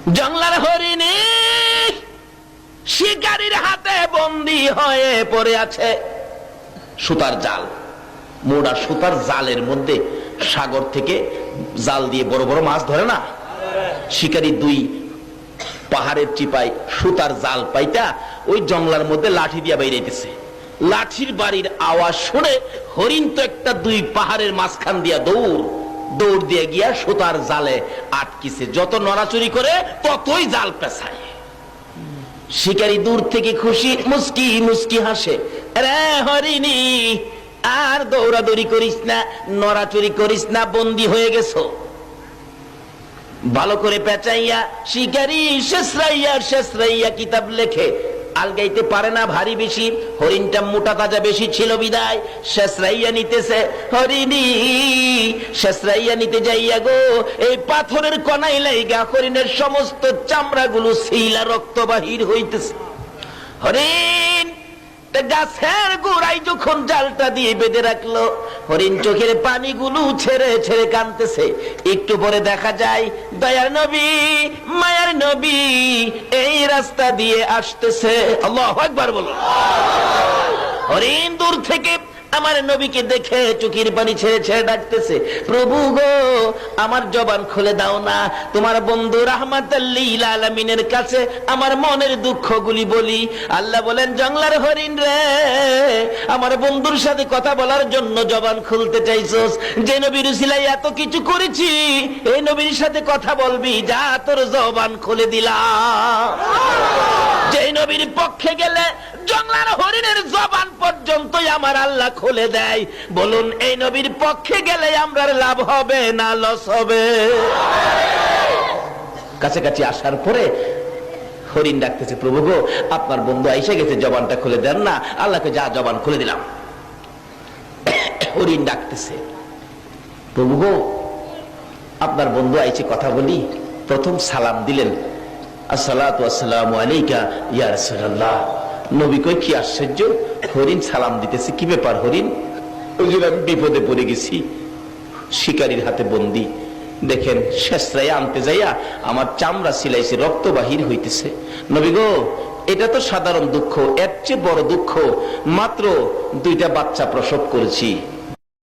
জংলার হরিণী শিকারীর হাতে বন্দী হয়ে পড়ে আছে। সুতার জাল, মোড়া সুতার জালের মধ্যে সাগর থেকে জাল দিয়ে বড় বড় মাছ ধরে না, শিকারী দুই পাহাড়ের চিপায় সুতার জাল পাইতা ওই জংলার মধ্যে লাঠি দিয়া বাইরেছে। লাঠির বাড়ির আওয়াজ শুনে হরিণ তো একটা দুই পাহাড়ের মাঝখান দিয়া দৌড় দিয়ে গিয়া সুতার জালে আটকিছে। যত নড়াচুরি করে ততই জাল পেছায়। শিকারী দূর থেকে খুশি মুস্কি মুস্কি হাসে, রে হরিণী আর দৌড়াদৌড়ি করিস না, নড়াচুরি করিস না, বন্দী হয়ে গেছো। ভালো করে পেঁচাইয়া শিকারী শেষরাইয়া কিতাব লেখে। আলগাইতে পারে না ভারী বেশি, হরিণটা মোটা তাজা বেশি ছিল বিদায় শেষরাইয়া নিতেছে। হরিণী শেষরাইয়া নিতে যাইয়া গো এই পাথরের কণাই লাইগা হরিণের সমস্ত চামড়াগুলো ছিলা রক্ত বাহির হইতেছে। হরিণ গাছের গোড়ায় যখন জালটা দিয়ে বেঁধে রাখলো, হরিণ চোখের পানিগুলো ছেড়ে ছেড়ে কাঁদতেছে। একটু পরে দেখা যায় দয়ার নবী মায়ার নবী এই রাস্তা দিয়ে আসতেছে। আল্লাহু আকবার বলুন। হরিণ দূর থেকে আমার নবীকে দেখে চোখের পানি ছেড়ে ছেড়ে ডাকতেছে, প্রভু গো আমার জবান খুলে দাও না, তোমার বন্ধু রাহমাতাল লিল আলামিনের কাছে আমার মনের দুঃখগুলি বলি। আল্লাহ বলেন, জংলার হরিণ রে, আমার বন্ধুর সাথে কথা বলার জন্য জবান খুলতে চাইছস, যে নবীর উসিলায় এত কিছু করেছি, এই নবীর সাথে কথা বলবি, যা তোর জবান খুলে দিলাম। যে নবীর পক্ষে গেলে জংলার হরিণের জবান পর্যন্তই আমার আল্লাহ খুলে দেয়। বলুন এই নবীর পক্ষে গেলে আমরা লাভ হবে না লস হবে? কাছাকাছি আসার পরে হরিণ ডাকতেছে, প্রভু গো আপনার বন্ধু আইসা গেছে, জবানটা খুলে দেন না। আল্লাহকে যা জবান খুলে দিলাম। হরিণ ডাকতেছে, প্রভু গো আপনার বন্ধু আইছে, কথা বলি। প্রথম সালাম দিলেন, আসসালাতু ওয়াসসালামু আলাইকা ইয়া রাসূলুল্লাহ। নবী কই কি আশ্চর্য, হরিণ সালাম দিতেছে, কি ব্যাপার হরিণ? হুজুর আমি বিপদে পড়ে গেছি, শিকারীর হাতে বন্দী। দেখেন শেষরাই আনতে যাইয়া আমার চামড়া সিলাইছে, রক্ত বাহির হইতেছে। নবী গো এটা তো সাধারণ দুঃখ, এর চেয়ে বড় দুঃখ, মাত্র 2টা বাচ্চা প্রসব করেছি,